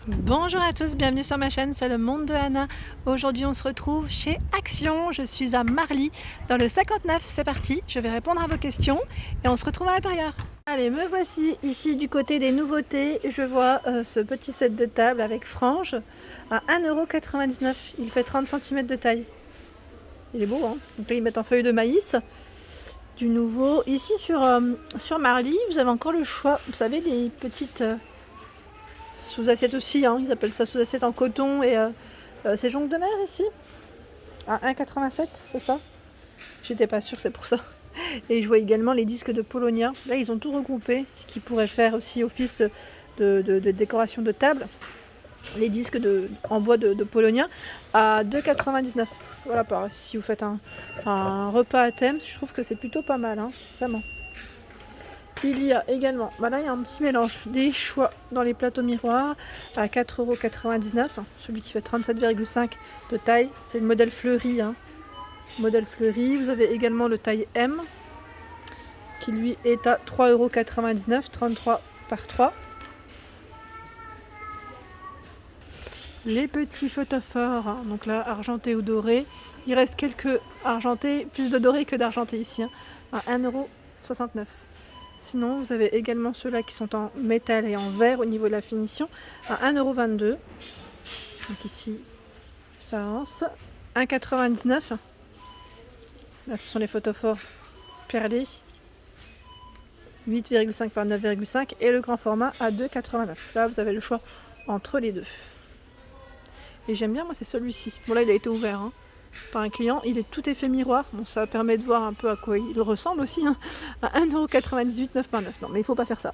Bonjour à tous, bienvenue sur ma chaîne, c'est le monde de Anna. Aujourd'hui on se retrouve chez Action, je suis à Marly dans le 59, c'est parti, je vais répondre à vos questions et on se retrouve à l'intérieur. Allez, me voici ici du côté des nouveautés, je vois ce petit set de table avec frange à 1,99 €, il fait 30 cm de taille. Il est beau hein, donc là ils mettent en feuille de maïs. Du nouveau, ici sur Marly, vous avez encore le choix, vous savez les petites... sous-assiette aussi, hein, ils appellent ça sous-assiette en coton et c'est jonc de mer ici à 1,87 €, c'est ça? J'étais pas sûre, c'est pour ça. Et je vois également les disques de Polonia. Là, ils ont tout regroupé, ce qui pourrait faire aussi office de décoration de table. Les disques en bois de Polonia à 2,99 €. Voilà, pareil. Si vous faites un repas à thème, je trouve que c'est plutôt pas mal, hein, vraiment. Il y a également, là il y a un petit mélange, des choix dans les plateaux miroirs à 4,99 €, celui qui fait 37,5 de taille, c'est le modèle fleuri, hein. Modèle fleuri, vous avez également le taille M qui lui est à 3,99 €, 33 par 3. Les petits photophores, hein, donc là argenté ou doré, il reste quelques argentés, plus de doré que d'argenté ici, hein, à 1,69 €. Sinon, vous avez également ceux-là qui sont en métal et en verre au niveau de la finition à 1,22 €. Donc ici, ça avance. 1,99 €. Là, ce sont les photophores perlés. 8,5 par 9,5 et le grand format à 2,89 €. Là, vous avez le choix entre les deux. Et j'aime bien, moi, c'est celui-ci. Bon, là, il a été ouvert hein, par un client. Il est tout effet miroir. Bon, ça permet de voir un peu à quoi il ressemble aussi. Hein, à 1,98 €, 9 par 9. Non, mais il faut pas faire ça.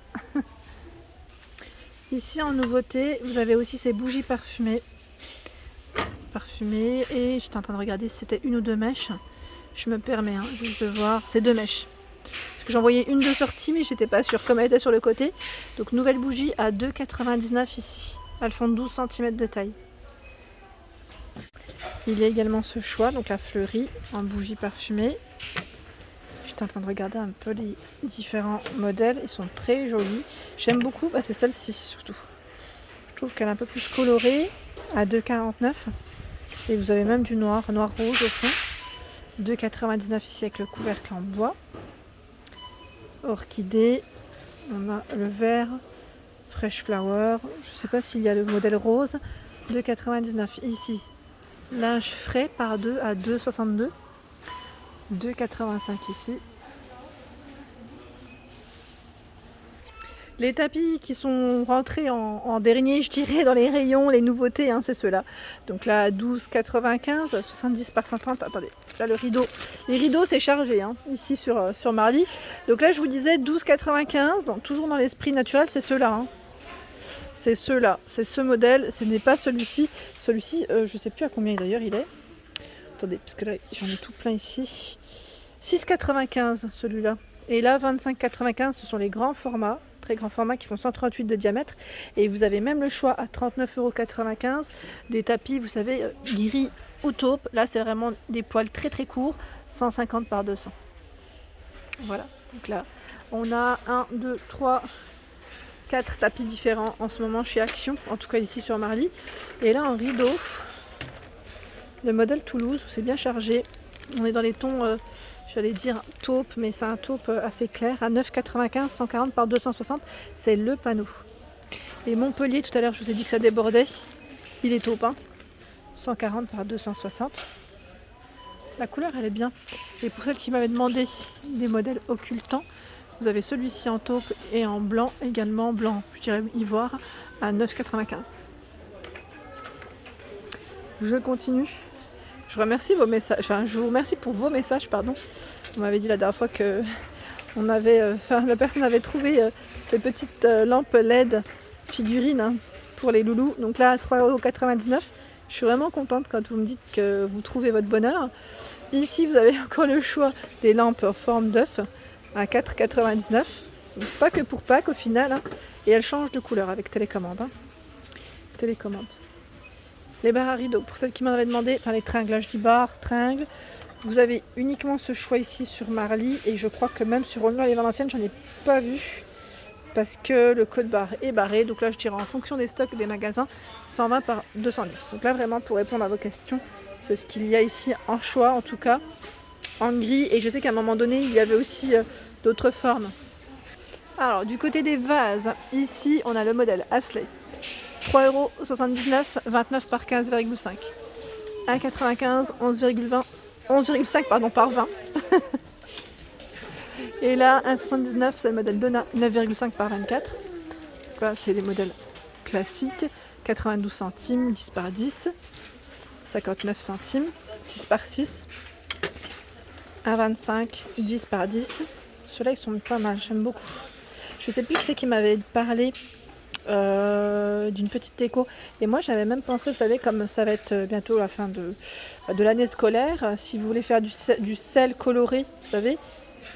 Ici, en nouveauté, vous avez aussi ces bougies parfumées. Et j'étais en train de regarder si c'était une ou deux mèches. Je me permets hein, juste de voir. C'est deux mèches. Parce que j'en voyais une de sortie, mais j'étais pas sûre. Comme elle était sur le côté. Donc, nouvelle bougie à 2,99 € ici. Elles font 12 cm de taille. Il y a également ce choix, donc la fleurie en bougie parfumée. J'étais en train de regarder un peu les différents modèles, ils sont très jolis. J'aime beaucoup, c'est celle-ci surtout. Je trouve qu'elle est un peu plus colorée, à 2,49 €. Et vous avez même du noir, noir-rouge au fond. 2,99 € ici avec le couvercle en bois. Orchidée, on a le vert, fresh flower. Je ne sais pas s'il y a le modèle rose. 2,99 € ici. Linge frais par 2 à 2,62 €. 2,85 € ici. Les tapis qui sont rentrés en dernier, je dirais, dans les rayons, les nouveautés, hein, c'est ceux-là. Donc là, 12,95 €, 70 par 130. Attendez, là le rideau. Les rideaux, c'est chargé, hein, ici sur Marly. Donc là, je vous disais 12,95 €, donc toujours dans l'esprit naturel, c'est ceux-là. Hein. C'est ceux-là, c'est ce modèle, ce n'est pas celui-ci. Celui-ci, je ne sais plus à combien d'ailleurs il est. Attendez, parce que là, j'en ai tout plein ici. 6,95 € celui-là. Et là, 25,95 € ce sont les grands formats, très grands formats qui font 138 de diamètre. Et vous avez même le choix à 39,95 € des tapis, vous savez, gris ou taupe. Là, c'est vraiment des poils très très courts, 150 par 200. Voilà, donc là, on a 1, 2, 3... 4 tapis différents en ce moment chez Action, en tout cas ici sur Marly. Et là en rideau, le modèle Toulouse, où c'est bien chargé. On est dans les tons, j'allais dire taupe, mais c'est un taupe assez clair, à 9,95 €, 140 par 260, c'est le panneau. Et Montpellier, tout à l'heure je vous ai dit que ça débordait, il est taupe, hein, 140 par 260. La couleur elle est bien. Et pour celles qui m'avaient demandé des modèles occultants, vous avez celui-ci en taupe et en blanc également, blanc, je dirais ivoire, à 9,95 €. Je continue. Je remercie vos messages, je vous remercie pour vos messages, pardon. Vous m'avez dit la dernière fois que la personne avait trouvé ces petites lampes LED figurines hein, pour les loulous. Donc là, à 3,99 €. Je suis vraiment contente quand vous me dites que vous trouvez votre bonheur. Ici, vous avez encore le choix des lampes en forme d'œuf à 4,99 €. Pas que pour Pâques au final. Hein. Et elles changent de couleur avec télécommande. Hein. Télécommande. Les barres à rideaux, pour celles qui m'en avaient demandé, les tringles, là je dis barres, tringles. Vous avez uniquement ce choix ici sur Marly. Et je crois que même sur Aulnoy-les-Valenciennes, j'en ai pas vu. parce que le code barre est barré. Donc là, je dirais en fonction des stocks des magasins, 120 par 210. Donc là, vraiment, pour répondre à vos questions, c'est ce qu'il y a ici en choix, en tout cas, en gris. Et je sais qu'à un moment donné, il y avait aussi d'autres formes. Alors, du côté des vases, ici, on a le modèle Astley. 3,79 €, 29 par 15,5. 1,95 €, 11,5 pardon, par 20. Et là, 1,79 €, c'est le modèle Donna, 9,5 par 24. Donc là, c'est les modèles classiques. 92 centimes, 10 par 10. 59 centimes, 6 par 6. 1,25, 10 par 10. Ceux-là, ils sont pas mal, j'aime beaucoup. Je sais plus qui c'est qui m'avait parlé d'une petite déco. Et moi, j'avais même pensé, vous savez, comme ça va être bientôt la fin de l'année scolaire, si vous voulez faire du sel coloré, vous savez,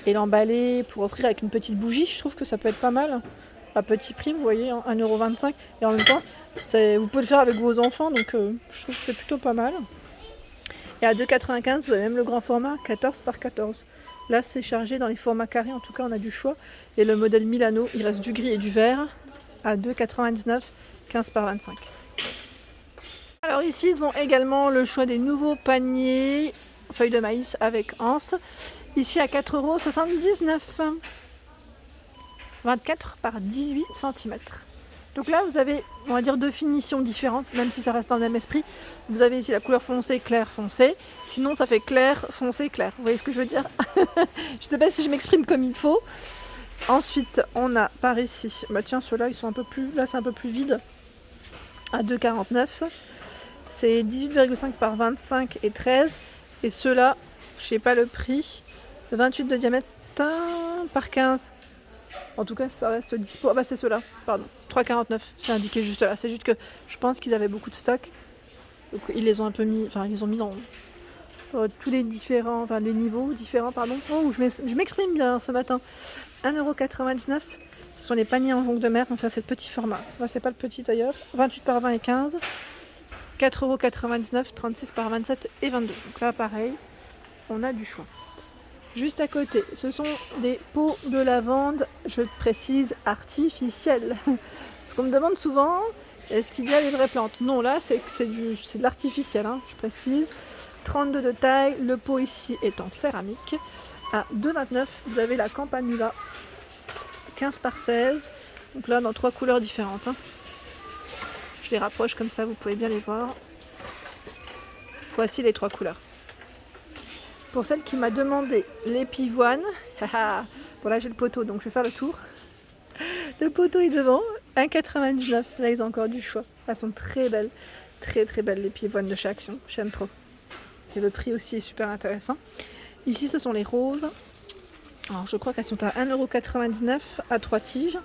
et l'emballer pour offrir avec une petite bougie, je trouve que ça peut être pas mal. À petit prix, vous voyez, 1,25 €. Et en même temps, vous pouvez le faire avec vos enfants, donc je trouve que c'est plutôt pas mal. Et à 2,95 €, vous avez même le grand format, 14 par 14. Là, c'est chargé dans les formats carrés, en tout cas, on a du choix. Et le modèle Milano, il reste du gris et du vert, à 2,99 €, 15 par 25. Alors ici, ils ont également le choix des nouveaux paniers feuilles de maïs avec anse. Ici à 4,79 €. 24 par 18 cm. Donc là, vous avez, on va dire, deux finitions différentes, même si ça reste dans le même esprit. Vous avez ici la couleur foncé, clair, foncé. Sinon, ça fait clair, foncé, clair. Vous voyez ce que je veux dire? Je ne sais pas si je m'exprime comme il faut. Ensuite, on a par ici, bah tiens, ceux-là, ils sont un peu plus, là, c'est un peu plus vide, à 2,49 €. C'est 18,5 par 25 et 13. Et ceux-là, je sais pas le prix, 28 de diamètre par 15. En tout cas, ça reste dispo. Ah bah c'est ceux-là, pardon, 3,49. C'est indiqué juste là. C'est juste que je pense qu'ils avaient beaucoup de stock. Donc ils les ont un peu mis, enfin ils les ont mis dans tous les différents, enfin les niveaux différents, pardon. Oh, je m'exprime bien ce matin. 1,99 €. Ce sont les paniers en jonc de mer, donc là c'est le petit format. Là c'est pas le petit d'ailleurs. 28 par 20 et 15. 4,99 €, 36 par 27 et 22. Donc là pareil, on a du choix. Juste à côté, ce sont des pots de lavande, je précise artificiels. Parce qu'on me demande souvent, est-ce qu'il y a des vraies plantes? Non, là c'est de l'artificiel, hein, je précise. 32 de taille, le pot ici est en céramique. À 2,29 €, vous avez la Campanula, 15 par 16. Donc là dans 3 couleurs différentes. Hein. Je les rapproche comme ça, vous pouvez bien les voir. Voici les 3 couleurs. Pour celle qui m'a demandé les pivoines, bon là j'ai le poteau donc je vais faire le tour. Le poteau est devant, 1,99 €. Là ils ont encore du choix. Elles sont très belles, très très belles les pivoines de chez Action, j'aime trop. Et le prix aussi est super intéressant. Ici ce sont les roses. Alors je crois qu'elles sont à 1,99 € à 3 tiges.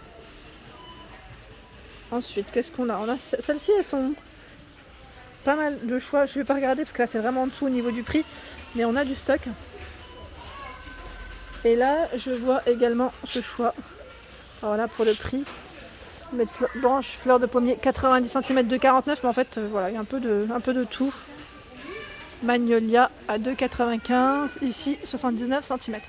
Ensuite qu'est-ce qu'on a? Celles-ci elles sont pas mal de choix. Je vais pas regarder parce que là c'est vraiment en dessous au niveau du prix. Mais on a du stock. Et là, je vois également ce choix. Alors là, pour le prix, blanche, fleur de pommier, 90 cm, 2,49 €. Mais en fait, voilà, il y a un peu de tout. Magnolia à 2,95 €. Ici, 79 cm.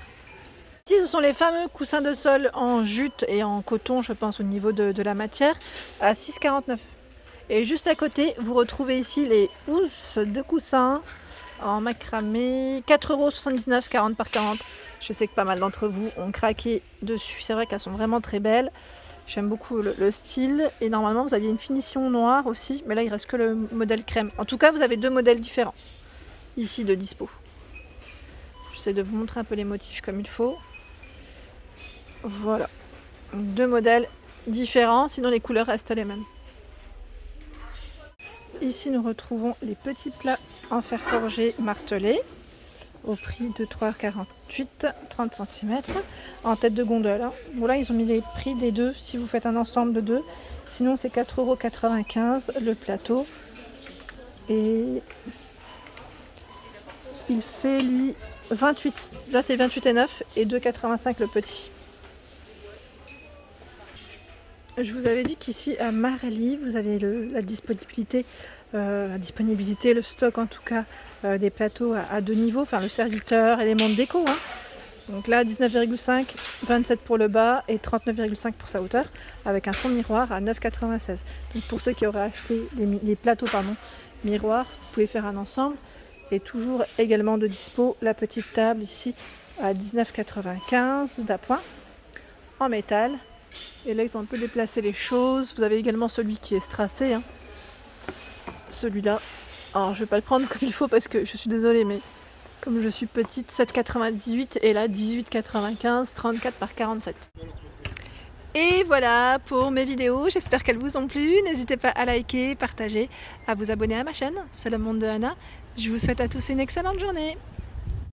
Ici, ce sont les fameux coussins de sol en jute et en coton, je pense, au niveau de la matière, à 6,49 €. Et juste à côté, vous retrouvez ici les housses de coussins en macramé, 4,79 €, 40 par 40. Je sais que pas mal d'entre vous ont craqué dessus. C'est vrai qu'elles sont vraiment très belles. J'aime beaucoup le style. Et normalement, vous aviez une finition noire aussi. Mais là, il reste que le modèle crème. En tout cas, vous avez deux modèles différents ici de dispo. J'essaie de vous montrer un peu les motifs comme il faut. Voilà. Deux modèles différents. Sinon, les couleurs restent les mêmes. Ici, nous retrouvons les petits plats en fer forgé martelé au prix de 3,48 €, 30 cm, en tête de gondole. Hein. Bon, là, ils ont mis les prix des deux si vous faites un ensemble de deux. Sinon, c'est 4,95 € le plateau. Et il fait, lui, 28. Là, c'est 28,9 € et 2,85 € le petit. Je vous avais dit qu'ici à Marly, vous avez la disponibilité, le stock en tout cas, des plateaux à deux niveaux, enfin le serviteur, éléments de déco, hein, Donc là 19,5, 27 pour le bas et 39,5 pour sa hauteur, avec un fond miroir à 9,96. Donc pour ceux qui auraient acheté les plateaux miroirs, vous pouvez faire un ensemble. Et toujours également de dispo la petite table ici à 19,95 d'appoint en métal. Et là ils ont un peu déplacé les choses. Vous avez également celui qui est strassé, hein. Celui-là, alors je vais pas le prendre comme il faut parce que je suis désolée, mais comme je suis petite, 7,98 et là 18,95, 34 par 47. Et voilà pour mes vidéos, j'espère qu'elles vous ont plu. N'hésitez pas à liker, partager, à vous abonner à ma chaîne, c'est le monde de Anna. Je vous souhaite à tous une excellente journée.